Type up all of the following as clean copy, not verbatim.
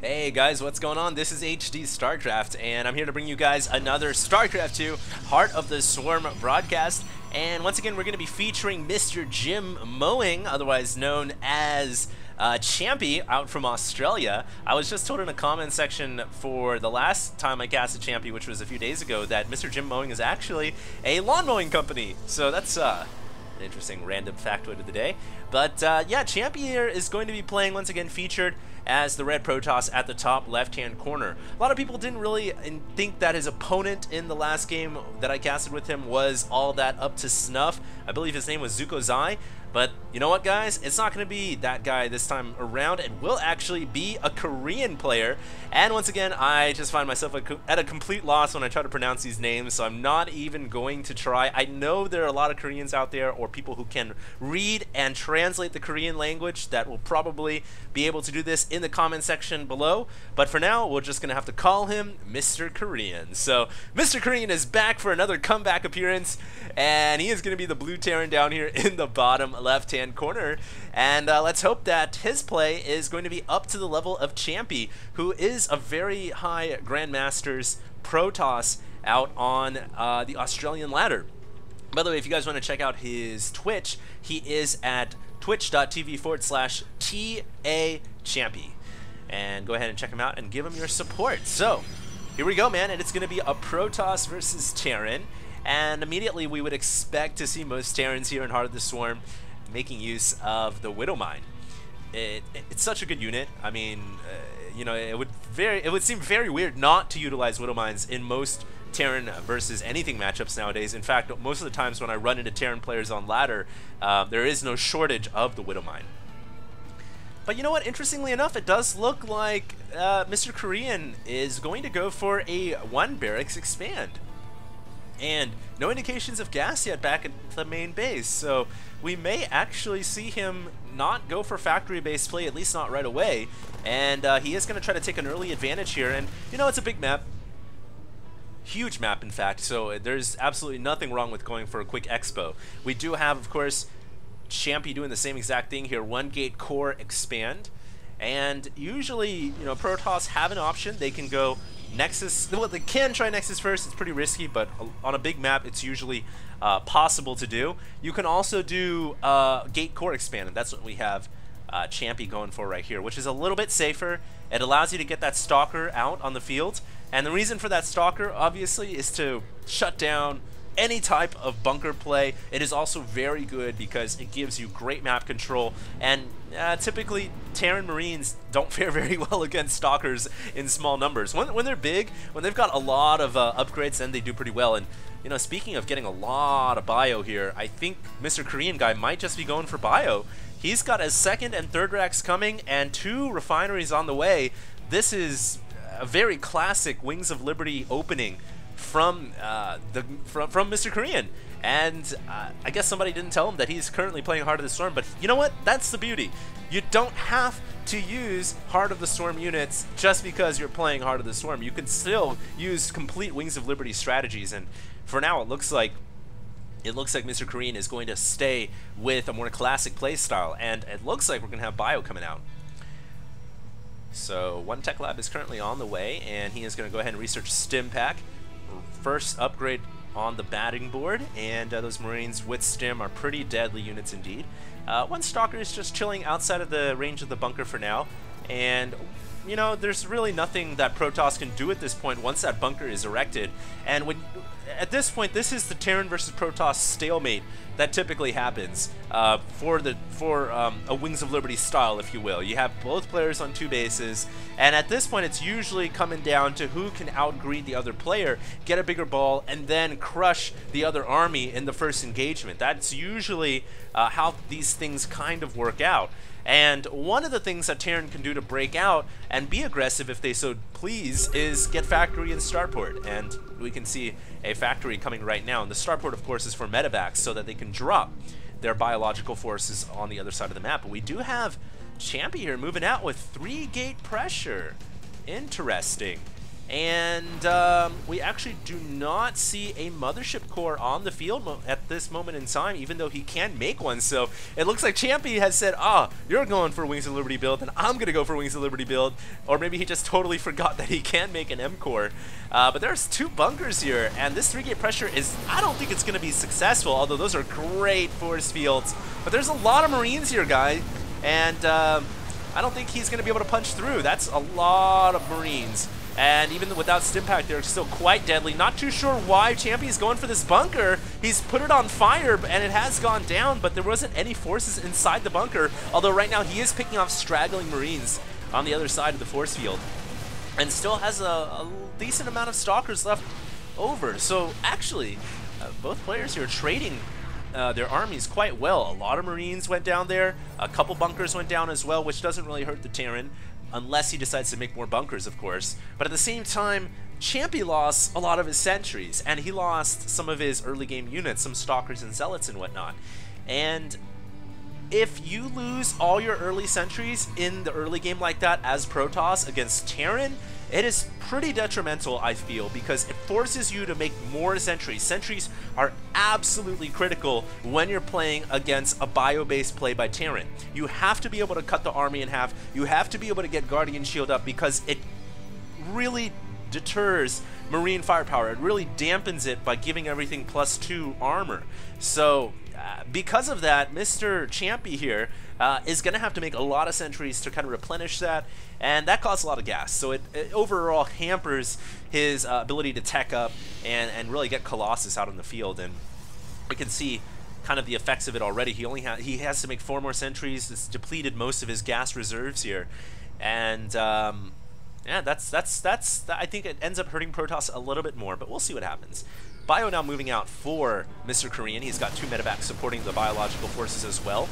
Hey guys, what's going on? This is HD StarCraft, and I'm here to bring you guys another StarCraft 2 Heart of the Swarm broadcast. And once again, we're going to be featuring Mr. Jim Mowing, otherwise known as Champi, out from Australia. I was just told in a comment section for the last time I casted Champi, which was a few days ago, that Mr. Jim Mowing is actually a lawn mowing company. So that's an interesting random factoid of the day. But yeah, Champi here is going to be playing, once again featured as the red Protoss at the top left-hand corner. A lot of people didn't really think that his opponent in the last game that I casted with him was all that up to snuff. I believe his name was Zuko Zai. But you know what, guys? It's not going to be that guy this time around. It will actually be a Korean player. And once again, I just find myself at a complete loss when I try to pronounce these names, so I'm not even going to try. I know there are a lot of Koreans out there, or people who can read and translate the Korean language, that will probably be able to do this in the comment section below. But for now, we're just going to have to call him Mr. Korean. So Mr. Korean is back for another comeback appearance, and he is going to be the blue Terran down here in the bottom left-hand corner, and let's hope that his play is going to be up to the level of Champi, who is a very high Grandmaster's Protoss out on the Australian ladder. By the way, if you guys want to check out his Twitch, he is at twitch.tv/TAChampi, and go ahead and check him out and give him your support. So here we go, man, and it's going to be a Protoss versus Terran, and immediately we would expect to see most Terrans here in Heart of the Swarm making use of the Widow Mine. It's such a good unit. I mean, you know, it would seem very weird not to utilize Widow Mines in most Terran versus anything matchups nowadays. In fact, most of the times when I run into Terran players on ladder, there is no shortage of the Widow Mine. But you know what? Interestingly enough, it does look like Mr. Korean is going to go for a 1 barracks expand. And no indications of gas yet back at the main base, so we may actually see him not go for factory-based play, at least not right away, and he is going to try to take an early advantage here. And you know, it's a big map, huge map in fact, so there's absolutely nothing wrong with going for a quick expo. We do have, of course, Champi doing the same exact thing here, 1 gate core expand, and usually, you know, Protoss have an option. They can go Nexus. Well, they can try Nexus first. It's pretty risky, but on a big map, it's usually possible to do. You can also do gate core expand, and that's what we have Champi going for right here, which is a little bit safer. It allows you to get that stalker out on the field, and the reason for that stalker, obviously, is to shut down any type of bunker play. It is also very good because it gives you great map control, and typically Terran Marines don't fare very well against stalkers in small numbers. When they're big, when they've got a lot of upgrades, then they do pretty well. And you know, speaking of getting a lot of bio here, I think Mr. Korean guy might just be going for bio. He's got his 2nd and 3rd racks coming and 2 refineries on the way. This is a very classic Wings of Liberty opening from Mr. Korean, and I guess somebody didn't tell him that he's currently playing Heart of the Storm, but you know what? That's the beauty. You don't have to use Heart of the Storm units just because you're playing Heart of the Storm. You can still use complete Wings of Liberty strategies, and for now it looks like Mr. Korean is going to stay with a more classic play style, and it looks like we're going to have bio coming out. So 1 Tech Lab is currently on the way, and he is going to go ahead and research Stim Pack. First upgrade on the batting board, and those Marines with Stim are pretty deadly units indeed. 1 Stalker is just chilling outside of the range of the bunker for now, and you know, there's really nothing that Protoss can do at this point once that bunker is erected. And at this point, this is the Terran versus Protoss stalemate that typically happens for a Wings of Liberty style, if you will. You have both players on 2 bases, and at this point, it's usually coming down to who can outgreed the other player, get a bigger ball, and then crush the other army in the first engagement. That's usually how these things kind of work out. And one of the things that Terran can do to break out and be aggressive if they so please is get factory and starport. And we can see a factory coming right now. And the starport, of course, is for medevacs so that they can drop their biological forces on the other side of the map. But we do have Champi here moving out with 3 gate pressure. Interesting. And we actually do not see a mothership core on the field at this moment in time, even though he can make one. So it looks like Champi has said, you're going for Wings of Liberty build, and I'm going to go for Wings of Liberty build. Or maybe he just totally forgot that he can make an M core. But there's 2 bunkers here, and this 3-gate pressure is, I don't think it's going to be successful, although those are great force fields. But there's a lot of Marines here, guys, and I don't think he's going to be able to punch through. That's a lot of Marines. And even without Stimpack, they're still quite deadly. Not too sure why Champy's going for this bunker. He's put it on fire, and it has gone down, but there wasn't any forces inside the bunker. Although right now he is picking off straggling Marines on the other side of the force field. And still has a decent amount of Stalkers left over. So actually, both players here are trading their armies quite well. A lot of Marines went down there. A couple bunkers went down as well, which doesn't really hurt the Terran. Unless he decides to make more bunkers, of course. But at the same time, Champi lost a lot of his sentries, and he lost some of his early game units, some Stalkers and Zealots and whatnot. And if you lose all your early sentries in the early game like that as Protoss against Terran, it is pretty detrimental, I feel, because it forces you to make more sentries. Sentries are absolutely critical when you're playing against a bio-based play by Terran. You have to be able to cut the army in half. You have to be able to get Guardian Shield up because it really deters Marine firepower. It really dampens it by giving everything +2 armor. So because of that, Mr. Champi here is going to have to make a lot of sentries to kind of replenish that, and that costs a lot of gas. So it overall hampers his ability to tech up and really get Colossus out on the field. And we can see kind of the effects of it already. He has to make 4 more sentries. It's depleted most of his gas reserves here, and yeah, that's I think it ends up hurting Protoss a little bit more, but we'll see what happens. Bio now moving out for Mr. Korean. He's got 2 medevacs supporting the biological forces as well.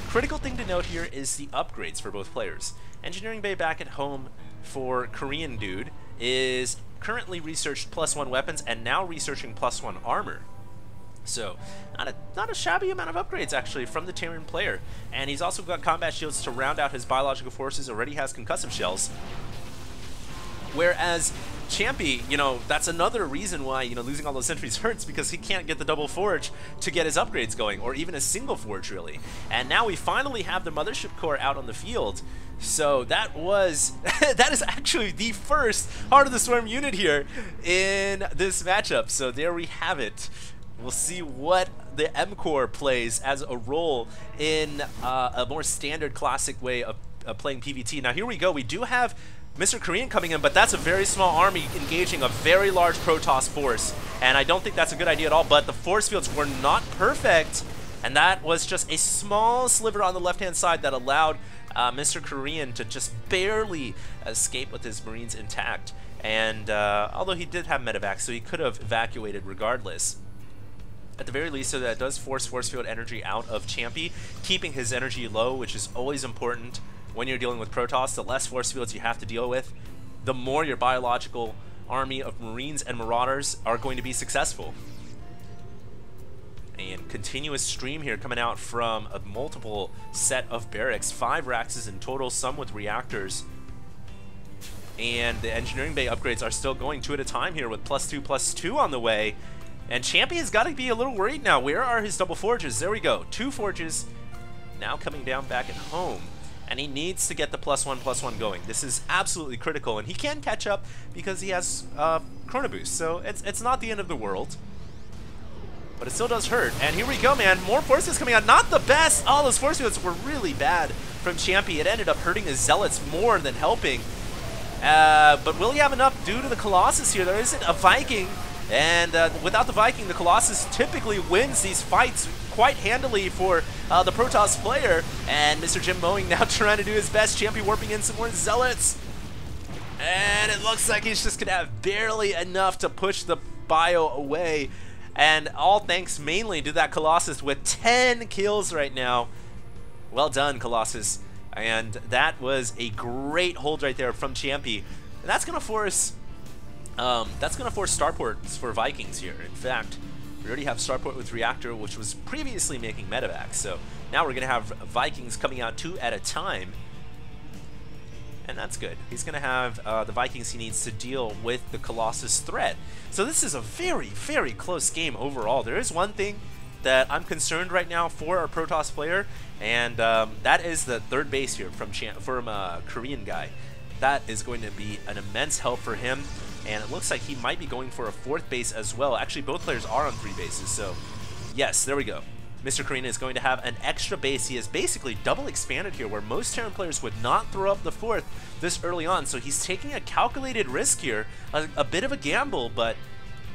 Critical thing to note here is the upgrades for both players. Engineering Bay back at home for Korean dude is currently researched +1 weapons and now researching +1 armor. So not a shabby amount of upgrades actually from the Terran player. And he's also got combat shields to round out his biological forces, already has concussive shells. Whereas Champi, that's another reason why, losing all those sentries hurts, because he can't get the double forge to get his upgrades going, or even a single forge, really. And now we finally have the Mothership Core out on the field. So that is actually the first Heart of the Swarm unit here in this matchup. So there we have it. We'll see what the M-Core plays as a role in a more standard classic way of playing PvT. Now here we go. We do have Mr. Korean coming in, but that's a very small army engaging a very large Protoss force, and I don't think that's a good idea at all. But the force fields were not perfect, and that was just a small sliver on the left-hand side that allowed Mr. Korean to just barely escape with his Marines intact. And although he did have medevacs, so he could have evacuated regardless. At the very least, so that does force field energy out of Champi, keeping his energy low, which is always important. When you're dealing with Protoss, the less force fields you have to deal with, the more your biological army of Marines and Marauders are going to be successful. And continuous stream here coming out from a multiple set of barracks, 5 Raxes in total, some with reactors. And the Engineering Bay upgrades are still going 2 at a time here with +2/+2 on the way. And Champi has got to be a little worried now. Where are his double forges? There we go. 2 forges now coming down back at home. And he needs to get the +1/+1 going. This is absolutely critical, and he can catch up because he has Chrono Boost, so it's not the end of the world. But it still does hurt. And here we go, man. More forces coming out. Not the best. All those force fields were really bad from Champi. It ended up hurting his Zealots more than helping. But will he have enough due to the Colossus here? There isn't a Viking. And without the Viking, the Colossus typically wins these fights quite handily for the Protoss player. And Mr. Jim Mowing now trying to do his best. Champi warping in some more Zealots. And it looks like he's just going to have barely enough to push the bio away. And all thanks mainly to that Colossus with 10 kills right now. Well done, Colossus. And that was a great hold right there from Champi. And that's going to force starports for Vikings here. In fact, we already have starport with reactor, which was previously making medevacs. So now we're going to have Vikings coming out 2 at a time. and that's good. He's going to have the Vikings he needs to deal with the Colossus threat. So this is a very, very close game overall. There is one thing that I'm concerned right now for our Protoss player, and that is the third base here from Korean guy. That is going to be an immense help for him, and it looks like he might be going for a fourth base as well. Actually, both players are on 3 bases, so yes, there we go. Mr. Korean is going to have an extra base. He is basically double expanded here, where most Terran players would not throw up the 4th this early on, so he's taking a calculated risk here, a bit of a gamble, but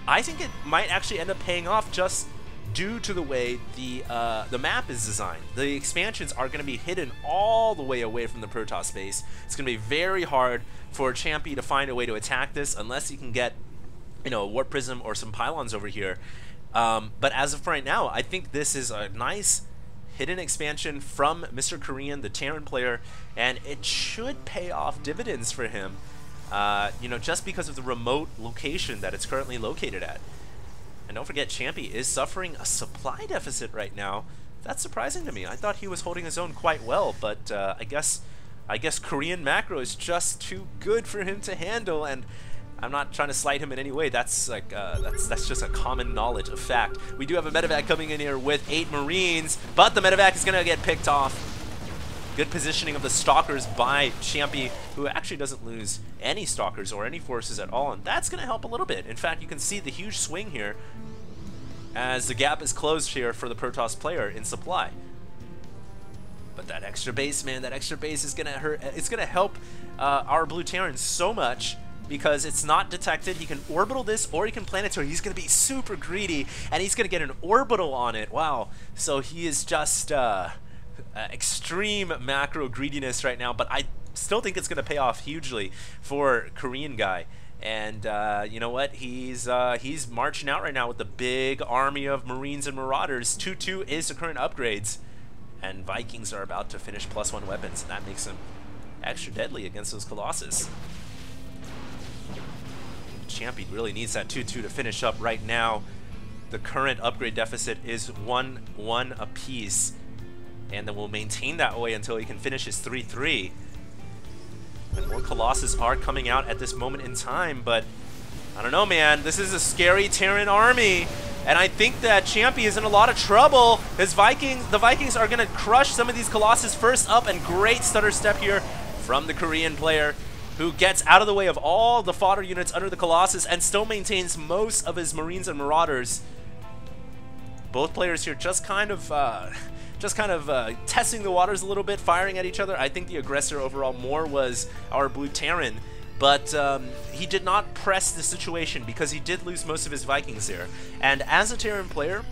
I think it might actually end up paying off just due to the way the map is designed. The expansions are going to be hidden all the way away from the Protoss base. It's going to be very hard for Champi to find a way to attack this unless he can get, you know, a Warp Prism or some pylons over here. But as of right now, I think this is a nice hidden expansion from Mr. Korean, the Terran player, and it should pay off dividends for him, you know, just because of the remote location that it's currently located at. And don't forget, Champi is suffering a supply deficit right now. That's surprising to me. I thought he was holding his own quite well, but I guess Korean macro is just too good for him to handle, and I'm not trying to slight him in any way. That's like that's just a common knowledge of fact. We do have a medevac coming in here with 8 Marines, but the medevac is gonna get picked off. Good positioning of the Stalkers by Champi, who actually doesn't lose any Stalkers or any forces at all, and that's gonna help a little bit. In fact, you can see the huge swing here as the gap is closed here for the Protoss player in supply. But that extra base, man, that extra base is gonna hurt. It's gonna help our Blue Terran so much, because it's not detected. He can orbital this, or he can planetary. He's going to be super greedy, and he's going to get an orbital on it. Wow. So he is just extreme macro greediness right now, but I still think it's going to pay off hugely for Korean guy. And you know what? He's marching out right now with the big army of Marines and Marauders. 2-2 is the current upgrades, and Vikings are about to finish +1 weapons, and that makes them extra deadly against those Colossus. Champi really needs that 2-2 to finish up right now. The current upgrade deficit is 1-1 apiece, and then we'll maintain that way until he can finish his 3-3. And more Colossus are coming out at this moment in time, but I don't know, man. This is a scary Terran army, and I think that Champi is in a lot of trouble. The Vikings are going to crush some of these Colossus first up, and great stutter step here from the Korean player, who gets out of the way of all the fodder units under the Colossus and still maintains most of his Marines and Marauders. Both players here just kind of testing the waters a little bit, firing at each other. I think the aggressor overall more was our Blue Terran, but he did not press the situation because he did lose most of his Vikings there. And as a Terran player,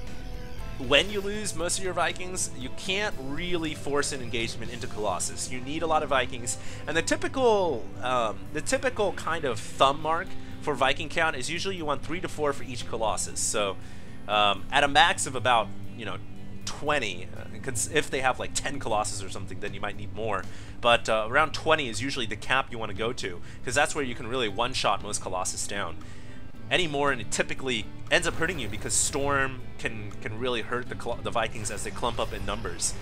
when you lose most of your Vikings, you can't really force an engagement into Colossus. You need a lot of Vikings, and the typical kind of thumb mark for Viking count is usually you want 3 to 4 for each Colossus. So at a max of about 20, if they have like 10 Colossus or something, then you might need more. But around 20 is usually the cap you want to go to, because that's where you can really one-shot most Colossus down. Any more, and it typically ends up hurting you, because Storm can really hurt the Vikings as they clump up in numbers.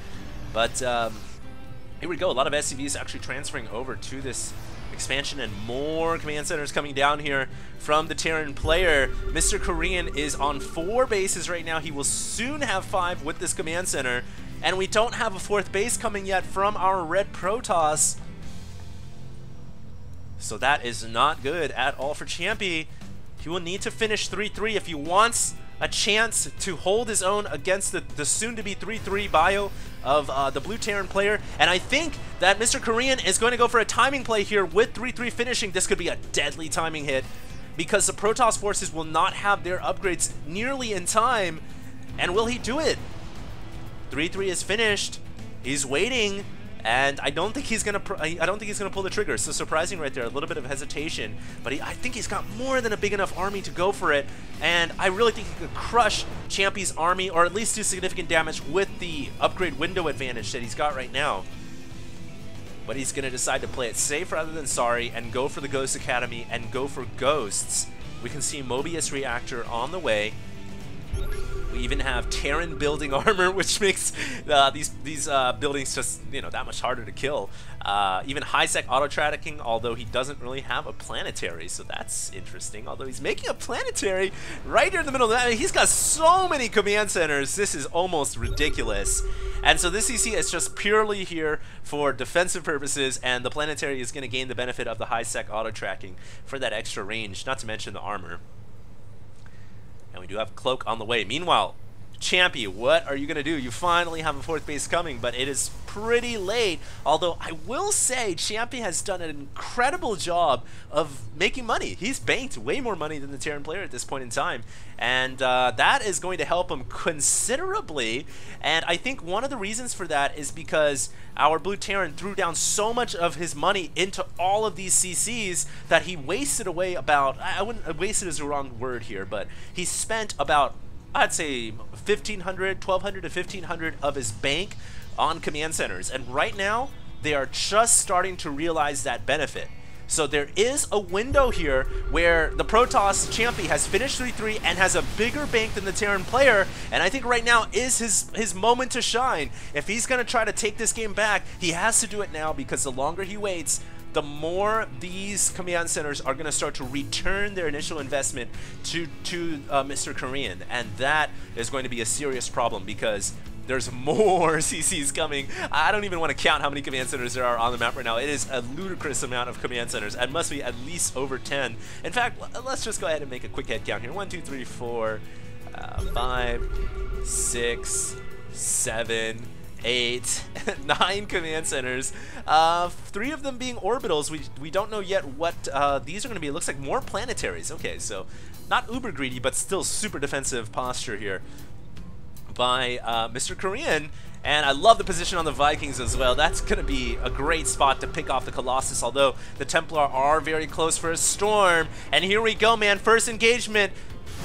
But here we go. A lot of SCVs actually transferring over to this expansion, and more command centers coming down here from the Terran player. Mr. Korean is on 4 bases right now. He will soon have 5 with this command center, and we don't have a 4th base coming yet from our red Protoss. So that is not good at all for Champi. He will need to finish 3-3 if he wants a chance to hold his own against the soon-to-be 3-3 bio of the Blue Terran player. And I think that Mr. Korean is going to go for a timing play here with 3-3 finishing. This could be a deadly timing hit, because the Protoss forces will not have their upgrades nearly in time. And will he do it? 3-3 is finished. He's waiting. And I don't think he's gonna pull the trigger. So surprising right there, a little bit of hesitation, but I think he's got more than a big enough army to go for it. And I really think he could crush Champi's army, or at least do significant damage with the upgrade window advantage that he's got right now. But he's gonna decide to play it safe rather than sorry, and go for the Ghost Academy and go for Ghosts. We can see Mobius Reactor on the way. We even have Terran building armor, which makes these buildings just, you know, that much harder to kill. Even high-sec auto-tracking, although he doesn't really have a planetary, so that's interesting. Although he's making a planetary right here in the middle of that. He's got so many command centers. This is almost ridiculous. And so this CC is just purely here for defensive purposes, and the planetary is going to gain the benefit of the high-sec auto-tracking for that extra range, not to mention the armor. And we do have Cloak on the way. Meanwhile, Champi, what are you going to do? You finally have a 4th base coming, but it is pretty late. Although I will say Champi has done an incredible job of making money. He's banked way more money than the Terran player at this point in time. And that is going to help him considerably. And I think one of the reasons for that is because our Blue Terran threw down so much of his money into all of these CCs that he wasted away about, wasted is the wrong word here, but he spent about, I'd say 1,500, 1,200 to 1,500 of his bank on command centers. And right now, they are just starting to realize that benefit. So there is a window here where the Protoss Champi has finished 3-3 and has a bigger bank than the Terran player, and I think right now is his moment to shine. If he's going to try to take this game back, he has to do it now, because the longer he waits, the more these command centers are going to start to return their initial investment to Mr. Korean, and that is going to be a serious problem because there's more CCs coming. I don't even want to count how many command centers there are on the map right now. It is a ludicrous amount of command centers, and must be at least over 10. In fact, let's just go ahead and make a quick head count here. 1, 2, 3, 4, 5, 6, 7, 8, 9 command centers. 3 of them being orbitals. We don't know yet what these are going to be. It looks like more planetaries. Okay, so not uber greedy, but still super defensive posture here by Mr. Korean. And I love the position on the Vikings as well. That's going to be a great spot to pick off the Colossus, although the Templar are very close for a storm. And here we go, man. First engagement.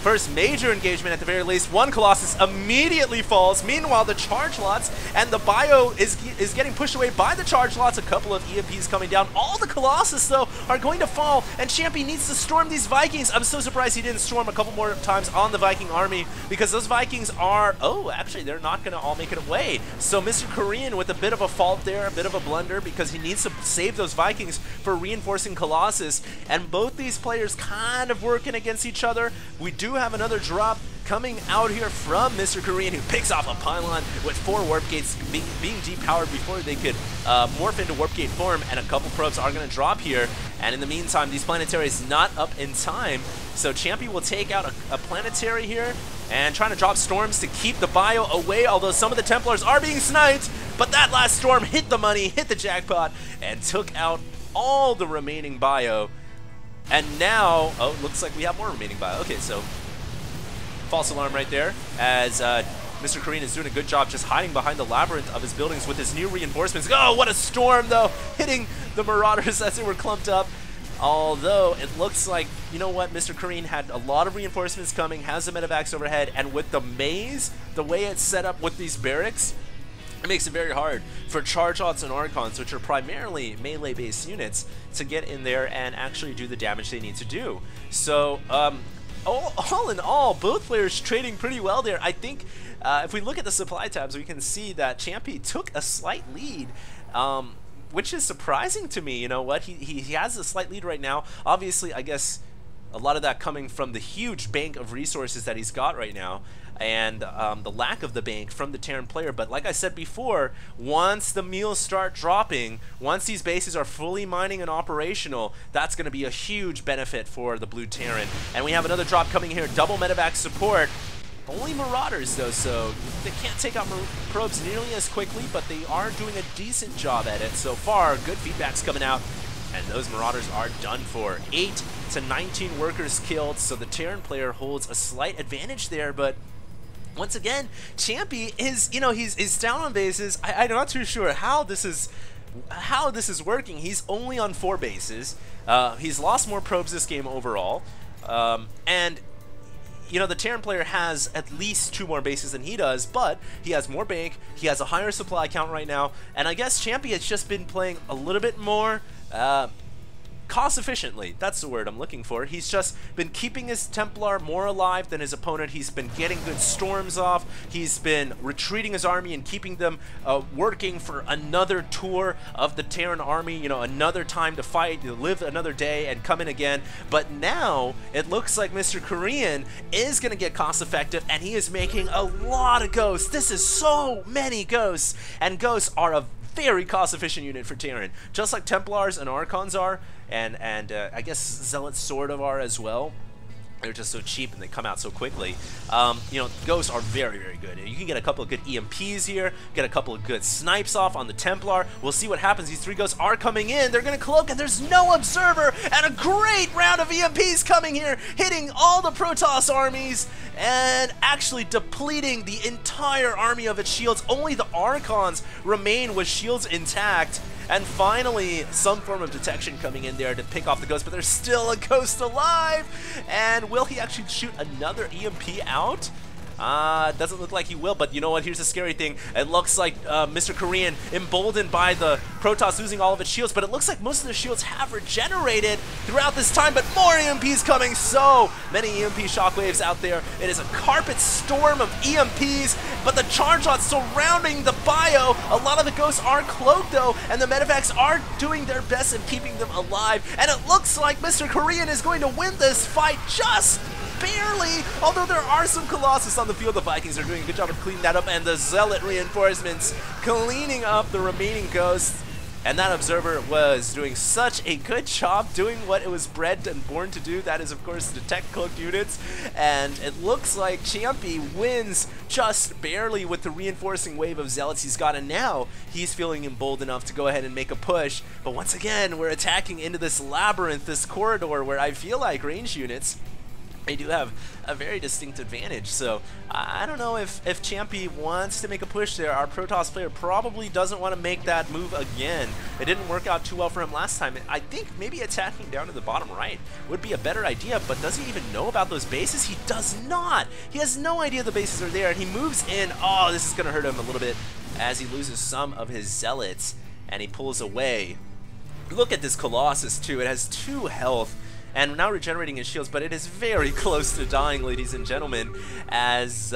First major engagement at the very least. One Colossus immediately falls. Meanwhile, the charge lots and the bio is getting pushed away by the charge lots. A couple of EMPs coming down. All the Colossus, though, are going to fall, and Champi needs to storm these Vikings. I'm so surprised he didn't storm a couple more times on the Viking army, because those Vikings are... Oh, actually, they're not going to all make it away. So Mr. Korean with a bit of a fault there, a bit of a blunder, because he needs to save those Vikings for reinforcing Colossus. And both these players kind of working against each other. We do have another drop coming out here from Mr. Korean, who picks off a pylon with 4 warp gates being depowered before they could morph into warp gate form, and a couple probes are going to drop here. And in the meantime, these planetaries not up in time, so Champi will take out a planetary here and trying to drop storms to keep the bio away, although some of the Templars are being sniped. But that last storm hit the money, hit the jackpot, and took out all the remaining bio. And now, oh, looks like we have more remaining bio. Okay, so false alarm right there, as Mr. Korean is doing a good job just hiding behind the labyrinth of his buildings with his new reinforcements. Oh, what a storm, though, hitting the Marauders as they were clumped up. Although it looks like, you know what, Mr. Korean had a lot of reinforcements coming, has the medevacs overhead, and with the maze, the way it's set up with these barracks, it makes it very hard for Charge Lots and Archons, which are primarily melee-based units, to get in there and actually do the damage they need to do. So, all in all, both players trading pretty well there. I think if we look at the supply tabs, we can see that Champi took a slight lead, which is surprising to me. You know what? He has a slight lead right now. Obviously, I guess a lot of that coming from the huge bank of resources that he's got right now, and the lack of the bank from the Terran player. But like I said before, once the meals start dropping, once these bases are fully mining and operational, that's going to be a huge benefit for the Blue Terran. And we have another drop coming here, double medevac support. Only Marauders, though, so they can't take out probes nearly as quickly, but they are doing a decent job at it so far. Good feedback's coming out, and those Marauders are done for. 8 to 19 workers killed, so the Terran player holds a slight advantage there, but once again, Champi is, you know, he's down on bases. I'm not too sure how this is working. He's only on 4 bases. He's lost more probes this game overall, and you know, the Terran player has at least 2 more bases than he does, but he has more bank, he has a higher supply count right now, and I guess Champi has just been playing a little bit more cost efficiently. That's the word I'm looking for. He's just been keeping his Templar more alive than his opponent. He's been getting good storms off. He's been retreating his army and keeping them working for another tour of the Terran army, you know, another time to fight, to live another day and come in again. But now it looks like Mr. Korean is going to get cost effective, and he is making a lot of ghosts. This is so many ghosts, and ghosts are a very cost-efficient unit for Terran, just like Templars and Archons are, and I guess Zealots sort of are as well. They're just so cheap and they come out so quickly. You know, ghosts are very, very good. You can get a couple of good EMPs here, get a couple of good snipes off on the Templar. We'll see what happens. These 3 ghosts are coming in. They're going to cloak, and there's no observer, and a great round of EMPs coming here, hitting all the Protoss armies and actually depleting the entire army of its shields. Only the Archons remain with shields intact. And finally, some form of detection coming in there to pick off the ghost, but there's still a ghost alive. And will he actually shoot another EMP out? Doesn't look like he will, but you know what? Here's the scary thing. It looks like Mr. Korean, emboldened by the Protoss losing all of its shields, but it looks like most of the shields have regenerated throughout this time, but more EMPs coming. So many EMP shockwaves out there. It is a carpet storm of EMPs, but the charge shots surrounding the bio. A lot of the ghosts are cloaked though, and the medevacs are doing their best in keeping them alive. And it looks like Mr. Korean is going to win this fight just barely, although there are some Colossus on the field. The Vikings are doing a good job of cleaning that up, and the Zealot reinforcements cleaning up the remaining ghosts. And that observer was doing such a good job doing what it was bred and born to do. That is, of course, detect cloaked units. And it looks like Champi wins just barely with the reinforcing wave of Zealots he's got. And now he's feeling emboldened enough to go ahead and make a push. But once again, we're attacking into this labyrinth, this corridor, where I feel like range units, they do have a very distinct advantage. So I don't know if Champi wants to make a push there. Our Protoss player probably doesn't want to make that move again. It didn't work out too well for him last time. I think maybe attacking down to the bottom right would be a better idea, but does he even know about those bases? He does not. He has no idea the bases are there, and he moves in. Oh, this is going to hurt him a little bit as he loses some of his Zealots, and he pulls away. Look at this Colossus, too. It has 2 health. And now regenerating his shields, but it is very close to dying, ladies and gentlemen, as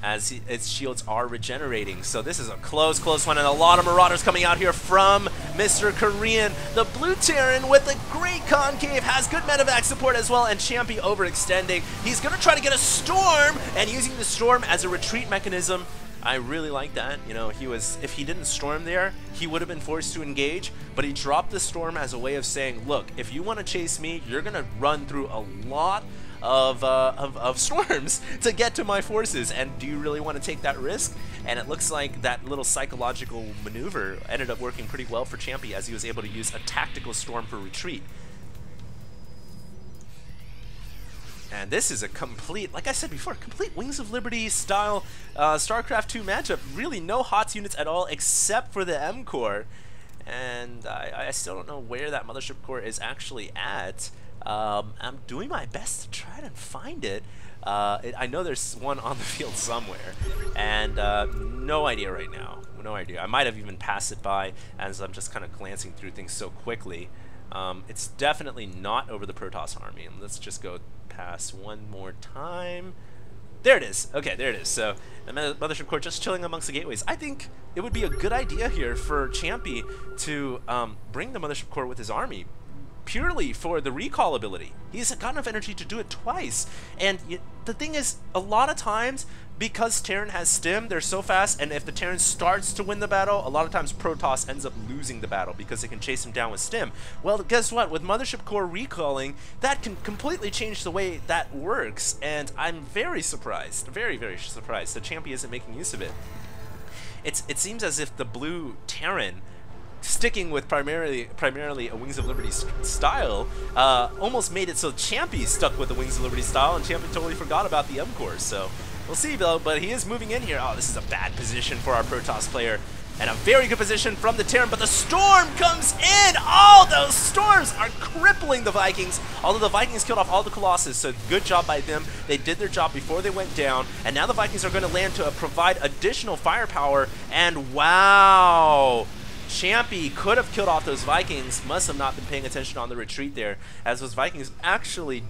its shields are regenerating. So this is a close one, and a lot of Marauders coming out here from Mr. Korean. The Blue Terran with a great concave has good medevac support as well, and Champi overextending. He's going to try to get a Storm, and using the Storm as a retreat mechanism. I really like that. You know, if he didn't storm there, he would have been forced to engage, but he dropped the storm as a way of saying, look, if you want to chase me, you're going to run through a lot of storms to get to my forces, and do you really want to take that risk? And it looks like that little psychological maneuver ended up working pretty well for Champi, as he was able to use a tactical storm for retreat. And this is a complete, like I said before, complete Wings of Liberty style StarCraft 2 matchup. Really no HOTS units at all except for the M core. And I still don't know where that Mothership core is actually at. I'm doing my best to try to find it. I know there's one on the field somewhere. And no idea right now. No idea. I might have even passed it by as I'm just kind of glancing through things so quickly. It's definitely not over the Protoss army. And let's just go past one more time. There it is. Okay, there it is. So the Mothership core just chilling amongst the gateways. I think it would be a good idea here for Champi to bring the Mothership core with his army, purely for the recall ability. He's got enough energy to do it twice. And the thing is, a lot of times, because Terran has stim, they're so fast, and if the Terran starts to win the battle, a lot of times Protoss ends up losing the battle because they can chase him down with stim. Well, guess what? With Mothership core recalling, that can completely change the way that works, and I'm very surprised, very, very surprised that Champi isn't making use of it. It seems as if the blue Terran, sticking with primarily a Wings of Liberty style, almost made it so Champi stuck with the Wings of Liberty style, and Champi totally forgot about the M-Core. So we'll see, though, but he is moving in here. Oh, this is a bad position for our Protoss player, and a very good position from the Terran, but the Storm comes in! Oh, those Storms are crippling the Vikings, although the Vikings killed off all the Colossus, so good job by them. They did their job before they went down, and now the Vikings are going to land to provide additional firepower, and wow! Champi could have killed off those Vikings, must have not been paying attention on the retreat there, as those Vikings actually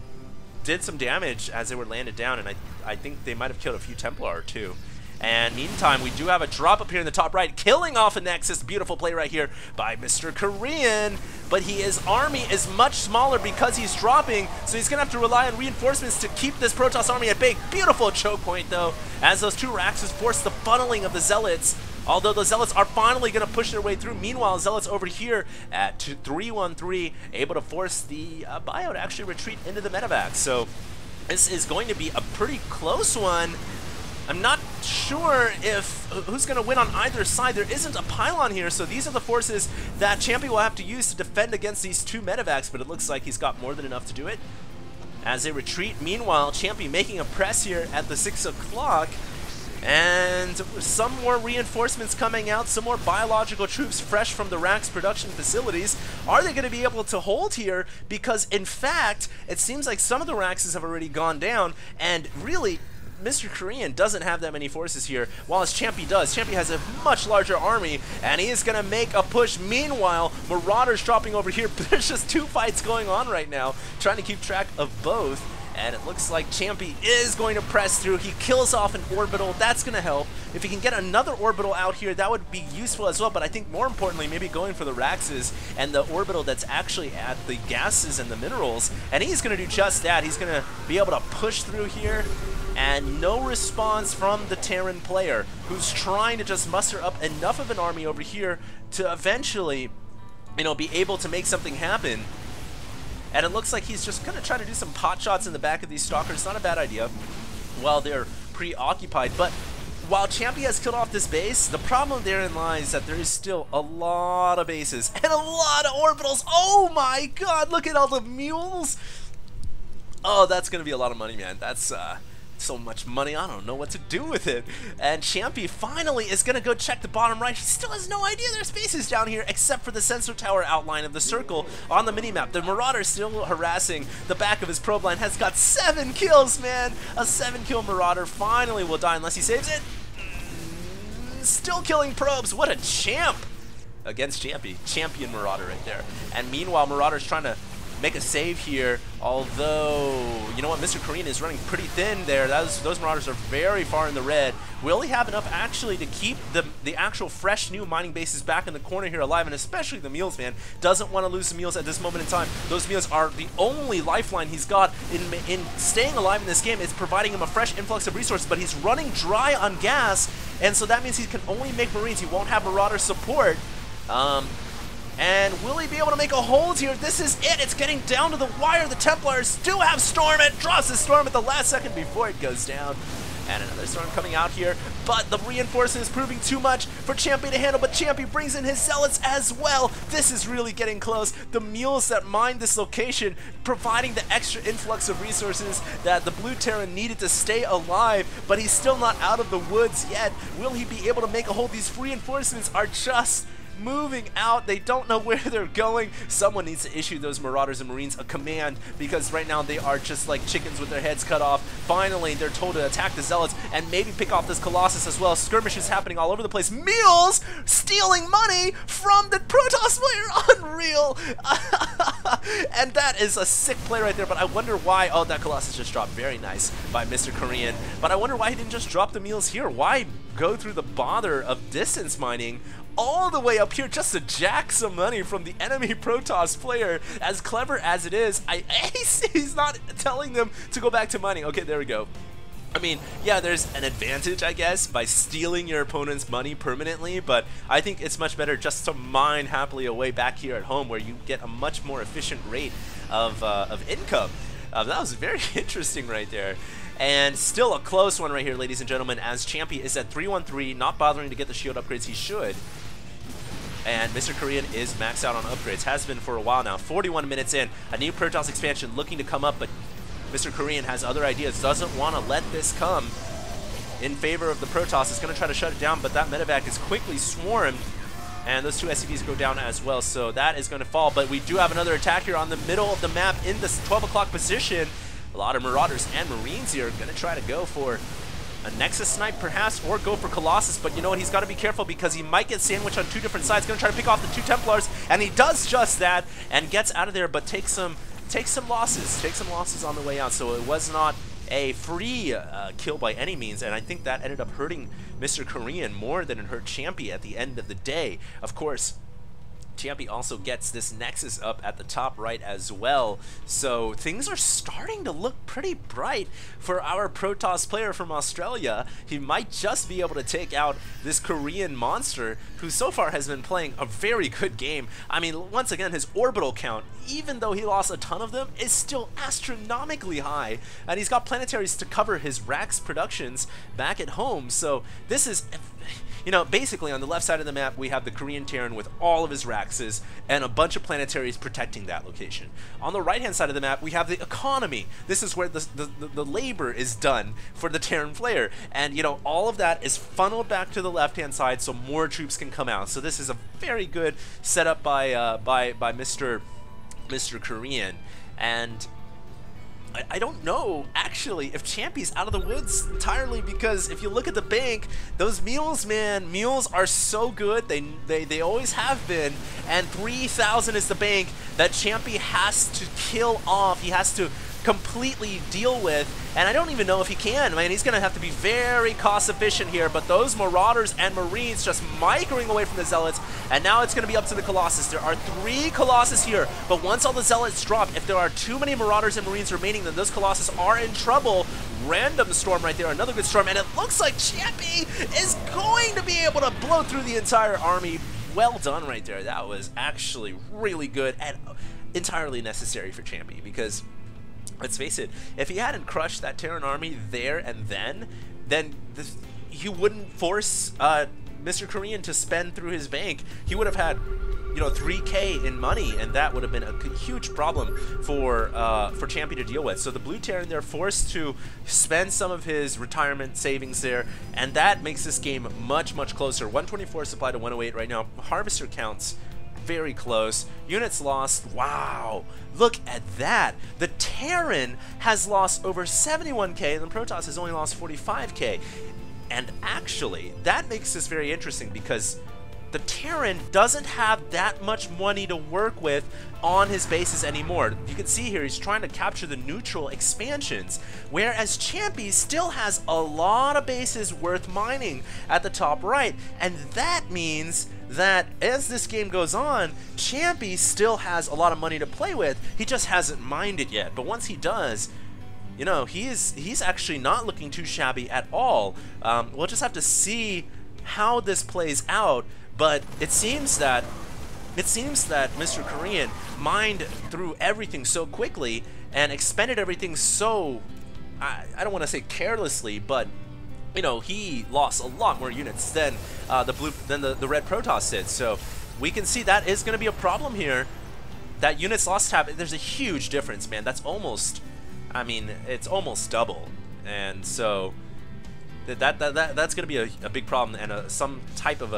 did some damage as they were landed down, and I think they might have killed a few Templar or two. And meantime, we do have a drop up here in the top right, killing off a Nexus. Beautiful play right here by Mr. Korean. But his army is much smaller because he's dropping, so he's going to have to rely on reinforcements to keep this Protoss army at bay. Beautiful choke point, though, as those two Raxes force the funneling of the Zealots. Although the Zealots are finally going to push their way through. Meanwhile, Zealots over here at 313, able to force the Bio to actually retreat into the medevac. So this is going to be a pretty close one. I'm not sure if who's going to win on either side. There isn't a pylon here, so these are the forces that Champi will have to use to defend against these two medevacs, but it looks like he's got more than enough to do it as they retreat. Meanwhile, Champi making a press here at the 6 o'clock, and some more reinforcements coming out, some more biological troops fresh from the Rax production facilities. Are they going to be able to hold here? Because, in fact, it seems like some of the Raxes have already gone down, and really, Mr. Korean doesn't have that many forces here, while as Champi does. Champi has a much larger army, and he is going to make a push. Meanwhile, Marauders dropping over here. There's just two fights going on right now, trying to keep track of both. And it looks like Champi is going to press through. He kills off an orbital. That's going to help. If he can get another orbital out here, that would be useful as well. But I think more importantly, maybe going for the Raxes and the orbital that's actually at the gases and the minerals. And he's going to do just that. He's going to be able to push through here. And no response from the Terran player, who's trying to just muster up enough of an army over here to eventually, you know, be able to make something happen. And it looks like he's just going to try to do some pot shots in the back of these Stalkers. Not a bad idea while they're preoccupied. But while Champi has killed off this base, the problem therein lies that there is still a lot of bases and a lot of orbitals. Oh my god, look at all the mules. Oh, that's going to be a lot of money, man. That's so much money, I don't know what to do with it. And Champi finally is going to go check the bottom right. He still has no idea there's bases down here except for the sensor tower outline of the circle on the minimap. The Marauder still harassing the back of his probe line, has got 7 kills, man. A 7-kill Marauder finally will die unless he saves it. Still killing probes. What a champ against Champi. Champion Marauder right there. And meanwhile, Marauder's trying to make a save here, although, you know what, Mr. Korean is running pretty thin there. Those Marauders are very far in the red. We only have enough actually to keep the actual fresh new mining bases back in the corner here alive, and especially the Mules, man. Doesn't want to lose the Mules at this moment in time. Those Mules are the only lifeline he's got in staying alive in this game. It's providing him a fresh influx of resources, but he's running dry on gas, and so that means he can only make Marines. He won't have Marauder support. And will he be able to make a hold here? This is it. It's getting down to the wire. The Templars do have Storm. It drops the Storm at the last second before it goes down. And another Storm coming out here. But the reinforcement is proving too much for Champi to handle. But Champi brings in his Zealots as well. This is really getting close. The Mules that mine this location, providing the extra influx of resources that the Blue Terran needed to stay alive. But he's still not out of the woods yet. Will he be able to make a hold? These reinforcements are just moving out. They don't know where they're going. Someone needs to issue those Marauders and Marines a command, because right now they are just like chickens with their heads cut off. Finally, they're told to attack the Zealots and maybe pick off this Colossus as well. Skirmishes happening all over the place. Mules stealing money from the Protoss player. Unreal. And that is a sick play right there, but I wonder why. Oh, that Colossus just dropped. Very nice by Mr. Korean. But I wonder why he didn't just drop the Mules here. Why go through the bother of distance mining all the way up here just to jack some money from the enemy Protoss player? As clever as it is, he's not telling them to go back to mining. Okay, there we go. I mean, yeah, there's an advantage, I guess, by stealing your opponent's money permanently, but I think it's much better just to mine happily away back here at home, where you get a much more efficient rate of income. That was very interesting right there. And still a close one right here, ladies and gentlemen, as Champi is at 313, not bothering to get the shield upgrades he should. And Mr. Korean is maxed out on upgrades, has been for a while now. 41 minutes in, a new Protoss expansion looking to come up, but Mr. Korean has other ideas, doesn't want to let this come in favor of the Protoss. Is going to try to shut it down, but that medevac is quickly swarmed, and those two SCVs go down as well, so that is going to fall. But we do have another attack here on the middle of the map in this 12 o'clock position. A lot of Marauders and Marines here are going to try to go for a Nexus snipe perhaps, or go for Colossus, but you know what, he's got to be careful because he might get sandwiched on 2 different sides. Going to try to pick off the 2 Templars, and he does just that and gets out of there, but takes some losses on the way out. So it was not a free kill by any means, and I think that ended up hurting Mr. Korean more than it hurt Champi at the end of the day. Of course, Champi also gets this Nexus up at the top right as well, so things are starting to look pretty bright for our Protoss player from Australia. He might just be able to take out this Korean monster, who so far has been playing a very good game. I mean, once again, his orbital count, even though he lost a ton of them, is still astronomically high, and he's got planetaries to cover his Rax productions back at home. So this is, you know, basically on the left side of the map, we have the Korean Terran with all of his Raxes and a bunch of planetaries protecting that location. On the right-hand side of the map, we have the economy. This is where the labor is done for the Terran player. And, you know, all of that is funneled back to the left-hand side so more troops can come out. So this is a very good setup by Mr. Korean. And I don't know, actually, if Champi's out of the woods entirely, because if you look at the bank, those mules, man, mules are so good. They always have been, and 3,000 is the bank that Champi has to kill off. He has to completely deal with, and I don't even know if he can. Man, he's gonna have to be very cost efficient here, but those Marauders and Marines just microing away from the Zealots, and now it's gonna be up to the Colossus. There are 3 Colossus here, but once all the Zealots drop, if there are too many Marauders and Marines remaining, then those Colossus are in trouble. Random storm right there, another good storm, and it looks like Champi is going to be able to blow through the entire army. Well done right there. That was actually really good and entirely necessary for Champi, because let's face it, if he hadn't crushed that Terran army there and then he wouldn't force Mr. Korean to spend through his bank. He would have had, you know, 3K in money, and that would have been a huge problem for Champi to deal with. So the blue Terran, they're forced to spend some of his retirement savings there, and that makes this game much, much closer. 124 supply to 108 right now. Harvester counts very close. Units lost. Wow. Look at that. The Terran has lost over 71K, and the Protoss has only lost 45K. And actually, that makes this very interesting, because the Terran doesn't have that much money to work with on his bases anymore. You can see here he's trying to capture the neutral expansions, whereas Champi still has a lot of bases worth mining at the top right, and that means that as this game goes on, Champi still has a lot of money to play with. He just hasn't mined it yet, but once he does, you know, he's actually not looking too shabby at all. We'll just have to see how this plays out. But it seems that Mr. Korean mined through everything so quickly and expended everything so, I don't want to say carelessly, but you know, he lost a lot more units than the red Protoss did. So we can see that is going to be a problem here. That units lost tab, there's a huge difference, man. That's almost, I mean, it's almost double, and so that's going to be a big problem, and some type of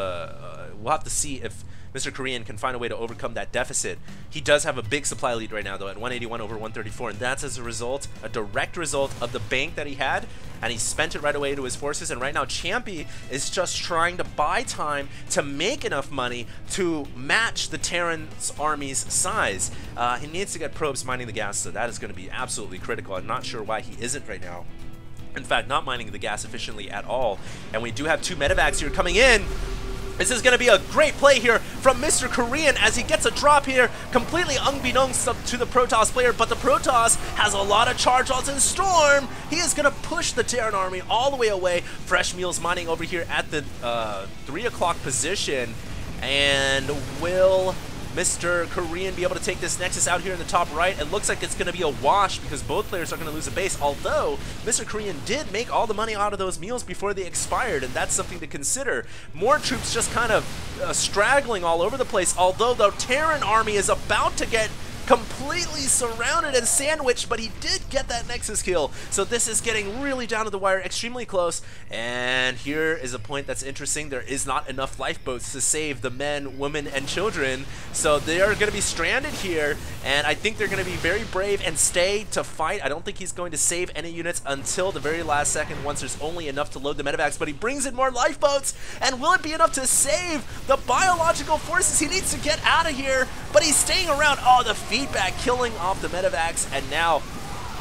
we'll have to see if Mr. Korean can find a way to overcome that deficit. He does have a big supply lead right now, though, at 181 over 134, and that's as a result, a direct result of the bank that he had, and he spent it right away to his forces. And right now, Champi is just trying to buy time to make enough money to match the Terran's army's size. He needs to get probes mining the gas, so that is going to be absolutely critical. I'm not sure why he isn't right now. In fact, not mining the gas efficiently at all. And we do have 2 medevacs here coming in. This is going to be a great play here from Mr. Korean as he gets a drop here, completely unbeknownst to the Protoss player, but the Protoss has a lot of charge odds in Storm. He is going to push the Terran army all the way away. Fresh Meals mining over here at the 3 o'clock position, and will Mr. Korean be able to take this Nexus out here in the top right? It looks like it's going to be a wash because both players are going to lose a base, although Mr. Korean did make all the money out of those meals before they expired, and that's something to consider. More troops just kind of straggling all over the place, although the Terran army is about to get completely surrounded and sandwiched, but he did get that Nexus kill. So this is getting really down to the wire, extremely close. And here is a point that's interesting. There is not enough lifeboats to save the men, women, and children. So they are going to be stranded here, and I think they're going to be very brave and stay to fight. I don't think he's going to save any units until the very last second once there's only enough to load the medevacs, but he brings in more lifeboats, and will it be enough to save the biological forces? He needs to get out of here, but he's staying around. Oh, the feedback killing off the medevacs, and now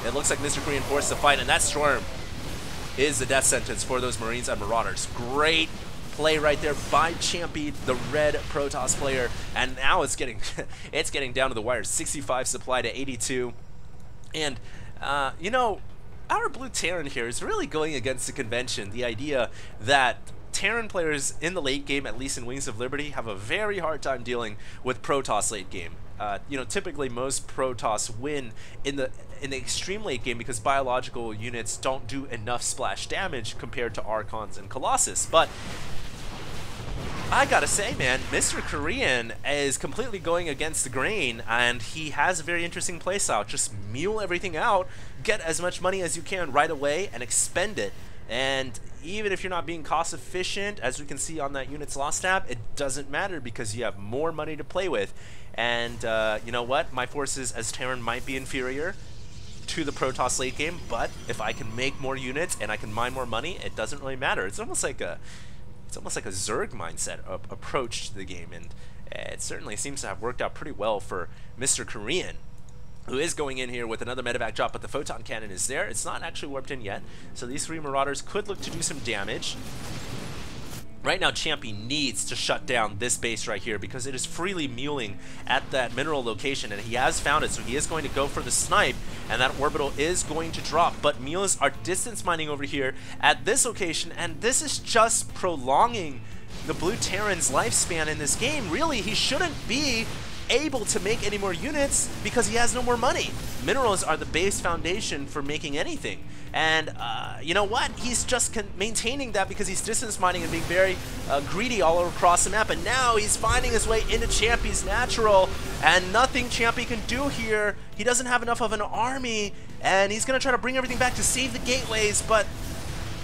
it looks like Mr. Korean forced to fight, and that storm is the death sentence for those Marines and Marauders. Great play right there by Champi, the red Protoss player, and now it's getting it's getting down to the wire. 65 supply to 82, and you know, our blue Terran here is really going against the convention. The idea that Terran players in the late game, at least in Wings of Liberty, have a very hard time dealing with Protoss late game. You know, typically most Protoss win in the extreme late game because biological units don't do enough splash damage compared to Archons and Colossus. But I gotta say, man, Mr. Korean is completely going against the grain, and he has a very interesting playstyle. Just mule everything out, get as much money as you can right away, and expend it. And even if you're not being cost efficient, as we can see on that unit's loss tab, it doesn't matter because you have more money to play with. And you know what? My forces as Terran might be inferior to the Protoss late game, but if I can make more units and I can mine more money, it doesn't really matter. It's almost like a Zerg mindset approach to the game, and it certainly seems to have worked out pretty well for Mr. Korean, who is going in here with another medevac drop, but the photon cannon is there. It's not actually warped in yet, so these three Marauders could look to do some damage. Right now, Champi needs to shut down this base right here because it is freely muling at that mineral location, and he has found it, so he is going to go for the snipe, and that orbital is going to drop. But mules are distance mining over here at this location, and this is just prolonging the blue Terran's lifespan in this game. Really, he shouldn't be able to make any more units because he has no more money. Minerals are the base foundation for making anything, and you know what, he's just maintaining that because he's distance mining and being very greedy all across the map, and now he's finding his way into Champi's natural, and nothing Champi can do here. He doesn't have enough of an army, and he's gonna try to bring everything back to save the gateways, but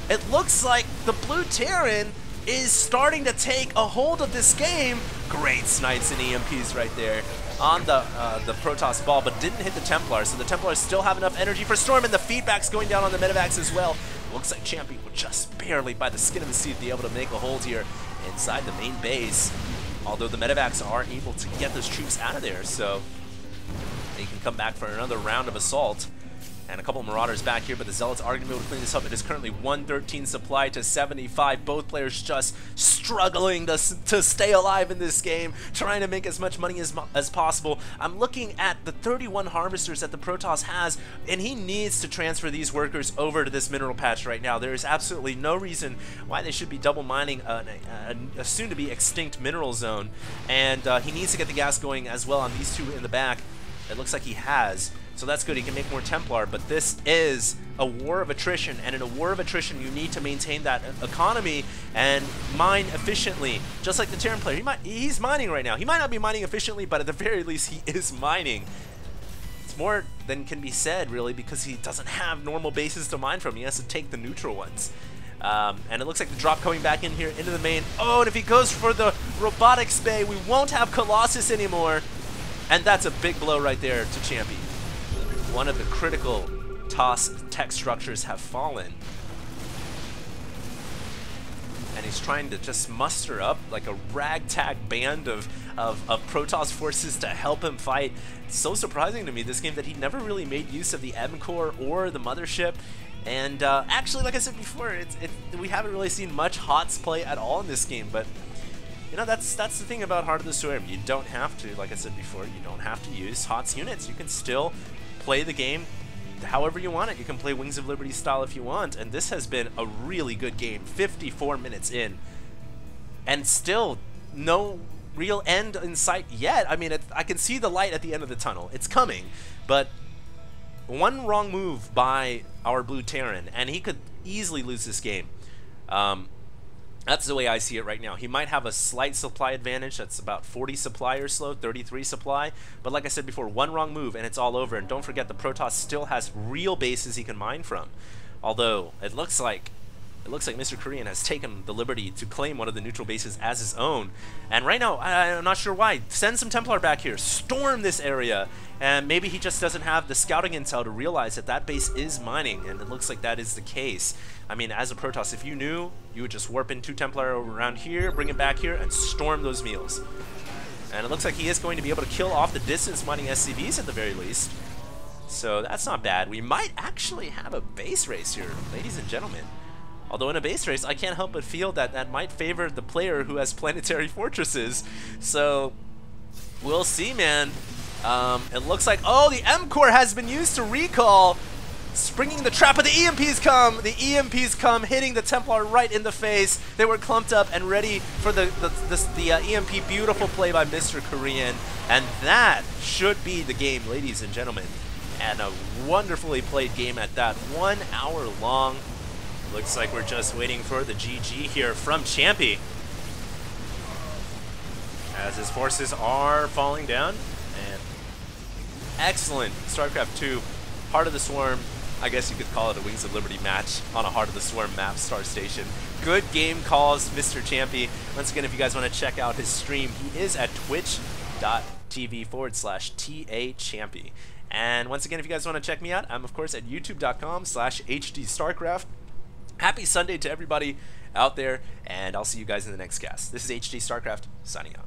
it looks like the blue Terran is starting to take a hold of this game. Great snipes and EMPs right there on the Protoss ball, but didn't hit the Templars, so the Templars still have enough energy for Storm, and the feedback's going down on the medevacs as well. Looks like Champi will just barely, by the skin of his teeth, be able to make a hold here inside the main base, although the medevacs are able to get those troops out of there, so they can come back for another round of assault. And a couple of Marauders back here, but the Zealots are going to be able to clean this up. It is currently 113 supply to 75. Both players just struggling to stay alive in this game, trying to make as much money as possible. I'm looking at the 31 Harvesters that the Protoss has, and he needs to transfer these workers over to this mineral patch right now. There is absolutely no reason why they should be double mining a soon-to-be extinct mineral zone. And he needs to get the gas going as well on these two in the back. It looks like he has. So that's good, he can make more Templar, but this is a war of attrition, and in a war of attrition you need to maintain that economy and mine efficiently, just like the Terran player. He's mining right now. He might not be mining efficiently, but at the very least he is mining. It's more than can be said, really, because he doesn't have normal bases to mine from. He has to take the neutral ones. And it looks like the drop coming back in here into the main. Oh, and if he goes for the robotics bay, we won't have Colossus anymore, and that's a big blow right there to Champi. One of the critical TOS tech structures have fallen, and he's trying to just muster up like a ragtag band of Protoss forces to help him fight. It's so surprising to me this game that he never really made use of the M core or the mothership. And actually, like I said before, we haven't really seen much HOTS play at all in this game, but you know, that's the thing about Heart of the Swarm. You don't have to, like I said before, you don't have to use HOTS units. You can still play the game however you want it. You can play Wings of Liberty style if you want, and this has been a really good game. 54 minutes in, and still no real end in sight yet. I mean, I can see the light at the end of the tunnel. It's coming, but one wrong move by our blue Terran, and he could easily lose this game. That's the way I see it right now. He might have a slight supply advantage. That's about 40 supply or so, 33 supply. But like I said before, one wrong move and it's all over. And don't forget, the Protoss still has real bases he can mine from. Although it looks like Mr. Korean has taken the liberty to claim one of the neutral bases as his own. And right now, I'm not sure why. Send some Templar back here. Storm this area. And maybe he just doesn't have the scouting intel to realize that that base is mining. And it looks like that is the case. I mean, as a Protoss, if you knew, you would just warp in 2 Templar around here, bring it back here, and storm those meals. And it looks like he is going to be able to kill off the distance mining SCVs at the very least. So that's not bad. We might actually have a base race here, ladies and gentlemen. Although in a base race, I can't help but feel that that might favor the player who has planetary fortresses. So we'll see, man. It looks like, oh, the M-Core has been used to recall, springing the trap, but the EMPs come. The EMPs come, hitting the Templar right in the face. They were clumped up and ready for the EMP. Beautiful play by Mr. Korean. And that should be the game, ladies and gentlemen. And a wonderfully played game at that. 1 hour long. Looks like we're just waiting for the GG here from Champi, as his forces are falling down. And excellent StarCraft 2 Heart of the Swarm. I guess you could call it a Wings of Liberty match on a Heart of the Swarm map, Star Station. Good game calls, Mr. Champi. Once again, if you guys want to check out his stream, he is at twitch.tv/TAChampi. And once again, if you guys want to check me out, I'm of course at youtube.com/HDStarcraft. Happy Sunday to everybody out there, and I'll see you guys in the next cast. This is HD StarCraft, signing out.